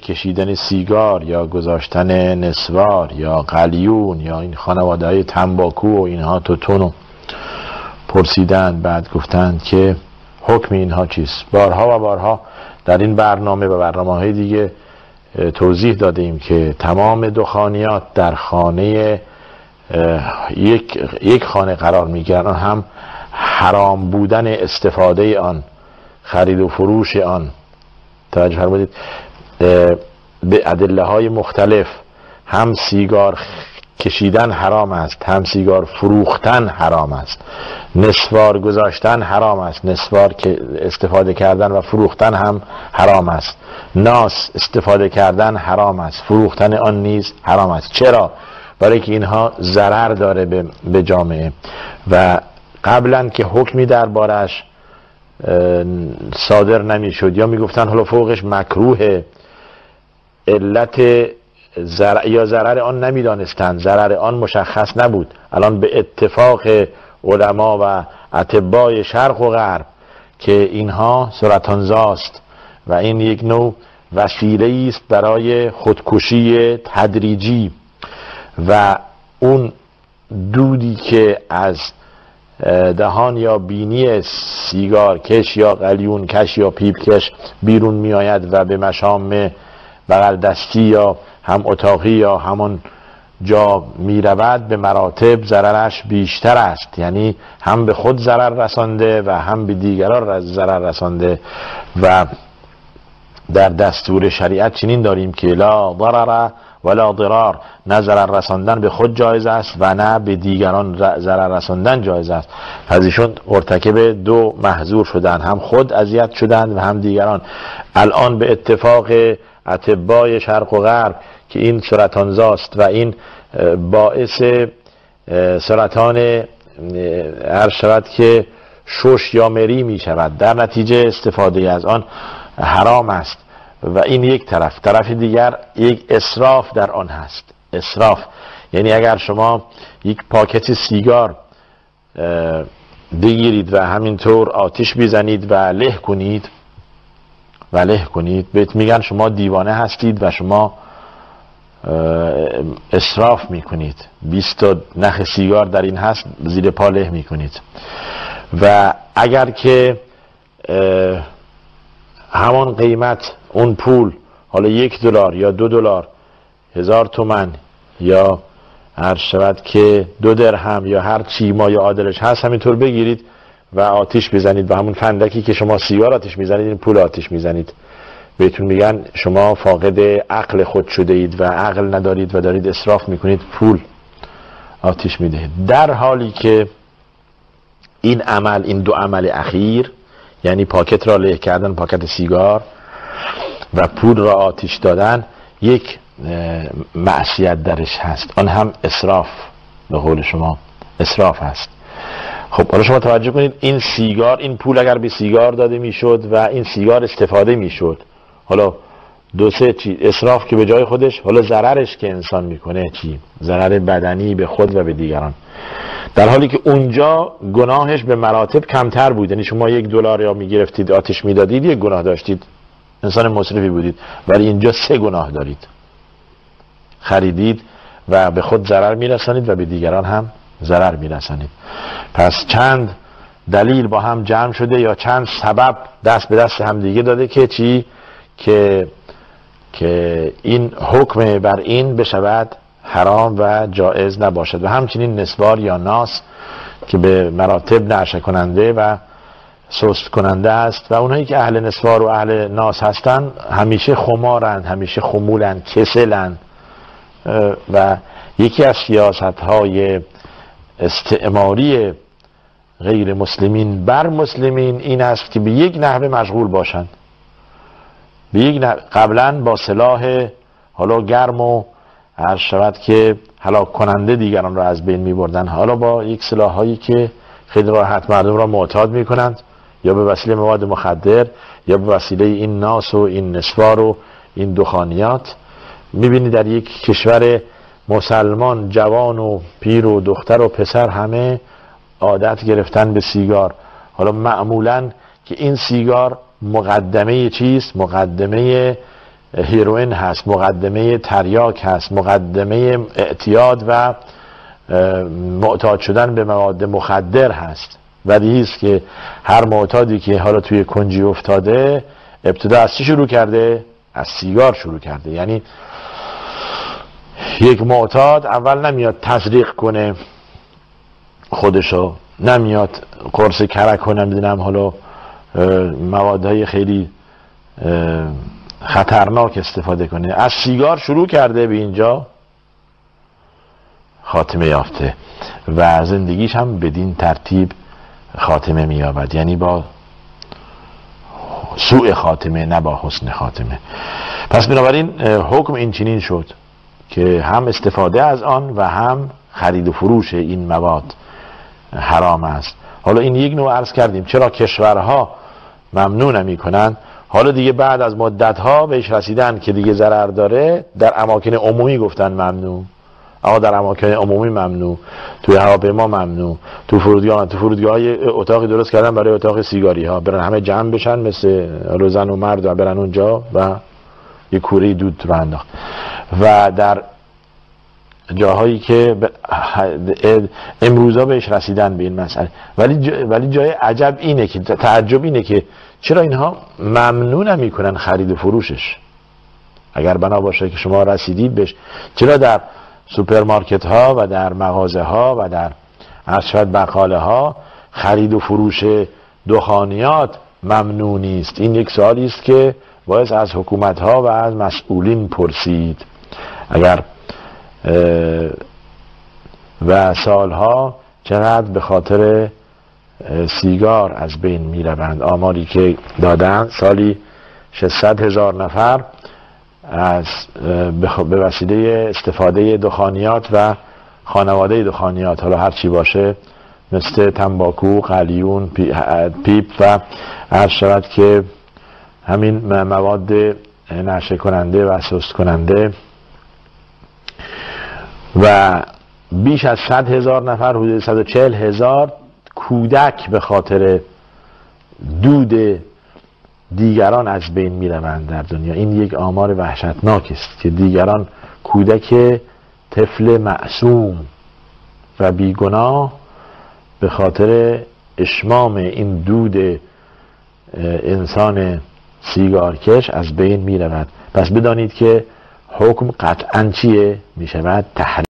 کشیدن سیگار یا گذاشتن نسوار یا قلیون یا این خانواده های تنباکو و اینها توتونو پرسیدند، بعد گفتند که حکم اینها چیست. بارها و بارها در این برنامه و برنامه‌های دیگه توضیح دادیم که تمام دخانیات در خانه یک خانه قرار میگیرن، هم حرام بودن استفاده آن، خرید و فروش آن، توجه فرمودید، به ادله های مختلف، هم سیگار کشیدن حرام است، هم سیگار فروختن حرام است، نسوار گذاشتن حرام است، نسوار که استفاده کردن و فروختن هم حرام است، ناس استفاده کردن حرام است، فروختن آن نیز حرام است. چرا؟ برای که اینها ضرر داره به جامعه و قبلا که حکمی دربارش صادر نمیشد یا میگفتن حالا فوقش مکروه، علت یا ضرر آن نمیدانستند، ضرر آن مشخص نبود. الان به اتفاق علما و اطبای شرق و غرب که اینها سرطانزاست و این یک نوع وسیله است برای خودکشی تدریجی و اون دودی که از دهان یا بینی سیگار کش یا قلیون کش یا پیپ کش بیرون می آید و به مشام بغل دستی یا هم اتاقی یا همان جا می رود، به مراتب ضررش بیشتر است. یعنی هم به خود ضرر رسانده و هم به دیگران ضرر رسانده و در دستور شریعت چنین داریم که لا ضرر ولا ضرار، نه ضرر رساندن به خود جایز است و نه به دیگران ضرر رساندن جایز است. پس ایشون مرتکب دو محظور شدن، هم خود اذیت شدند و هم دیگران. الان به اتفاق اطبای شرق و غرب که این سرطانزاست و این باعث سرطان هر شود که شش یا مری می شود، در نتیجه استفاده از آن حرام است و این یک طرف دیگر یک اسراف در آن هست. اسراف یعنی اگر شما یک پاکت سیگار بگیرید و همینطور آتش بزنید و له کنید بهت میگن شما دیوانه هستید و شما اسراف میکنید. 20 تا نخ سیگار در این هست، زیر پا له میکنید. و اگر که همان قیمت اون پول، حالا $1 یا $2، 1000 تومان یا هر شود که 2 درهم یا هر چی ما یا عادلش هست، همینطور بگیرید و آتش بزنید. و همون فندکی که شما سیگار آتش میزنید این پول آتش میزنید. بهتون میگن شما فاقد عقل خود شده اید و عقل ندارید و دارید اسراف میکنید، پول آتش میدهید. در حالی که این دو عمل اخیر، یعنی پاکت را له کردن، پاکت سیگار، و پول را آتش دادن، یک معصیت درش هست، آن هم اسراف، به قول شما اسراف هست. خب حالا شما توجه کنید، این سیگار، این پول اگر به سیگار داده میشد و این سیگار استفاده میشد، حالا 2-3 چیز اسراف که به جای خودش، حالا ضررش که انسان میکنه چی؟ ضرر بدنی به خود و به دیگران، در حالی که اونجا گناهش به مراتب کمتر بود. یعنی شما $1 یا میگرفتید آتش میدادید، یک گناه داشتید، انسان مصرفی بودید، ولی اینجا 3 گناه دارید. خریدید و به خود ضرر میرسانید و به دیگران هم ضرر میرسانید. پس چند دلیل با هم جمع شده یا چند سبب دست به دست هم دیگه داده که چی؟ که این حکم بر این بشود حرام و جائز نباشد. و همچنین نسوار یا ناس که به مراتب نعشه کننده و سست کننده است و اونایی که اهل نسوار و اهل ناس هستن همیشه خمارند، همیشه خمولند، کسلند. و یکی از سیاست های استعماری غیر مسلمین بر مسلمین این است که به یک نحوه مشغول باشند، به یک نحوه، قبلا با سلاح حالا گرم و هر شود که هلاک کننده دیگران را از بین می بردن، حالا با یک سلاح هایی که خیلی راحت مردم را معتاد می کنند، یا به وسیله مواد مخدر یا به وسیله این ناس و این نسوار و این دخانیات. می بینی در یک کشور مسلمان جوان و پیر و دختر و پسر همه عادت گرفتن به سیگار. حالا معمولا که این سیگار مقدمه چیست؟ مقدمه هیروئین هست، مقدمه تریاک هست، مقدمه اعتیاد و معتاد شدن به مواد مخدر هست. بدیهی است که هر معتادی که حالا توی کنجی افتاده ابتدا از چی شروع کرده؟ از سیگار شروع کرده. یعنی یک معتاد اول نمیاد تزریق کنه خودشو، نمیاد قرص کرک کنه، نمیدونم حالا موادهای خیلی خطرناک استفاده کنه، از سیگار شروع کرده به اینجا خاتمه یافته و زندگیش هم بدین ترتیب خاتمه می‌یابد، یعنی با سوء خاتمه نه با حسن خاتمه. پس بنابراین حکم این چنین شد که هم استفاده از آن و هم خرید و فروش این مواد حرام است. حالا این یک نوع عرض کردیم چرا کشورها ممنوع نمی‌کنند. حالا دیگه بعد از مدت‌ها بهش رسیدن که دیگه ضرر داره، در اماکن عمومی گفتن ممنوع. آقا در اماکن عمومی ممنوع، توی هواپیما ممنوع، تو فرودگاه‌های اتاقی درست کردن برای اتاق سیگاری ها، برن همه جمع بشن مثل زن و مرد و برن اونجا و یه کوره دود رو انداخت. و در جاهایی که امروزا بهش رسیدن به این مسئله، ولی جای عجب اینه که تعجب اینه که چرا اینها ممنوع نمی‌کنن خرید و فروشش. اگر بنا باشه که شما رسیدید بهش، چرا در سوپرمارکت ها و در مغازه ها و در ارشد بقاله ها خرید و فروش دخانیات ممنوع نیست؟ این یک سوالی است که باید از حکومت ها و از مسئولین پرسید. اگر و سالها چقدر به خاطر سیگار از بین می روند. آماری که دادن سالی 600,000 نفر از به وسیله استفاده دخانیات و خانواده دخانیات، حالا هر چی باشه، مثل تنباکو، قلیون، پیپ و عرض شود که همین مواد نشأه کننده و سست کننده، و بیش از 100,000 نفر، حدود 140,000 کودک به خاطر دود دیگران از بین می روند در دنیا. این یک آمار وحشتناک است که دیگران، کودک طفل معصوم و بیگناه به خاطر اشمام این دود انسان سیگارکش از بین می رود. پس بدانید که حکم قطعاً چیه؟ می شود تحریم.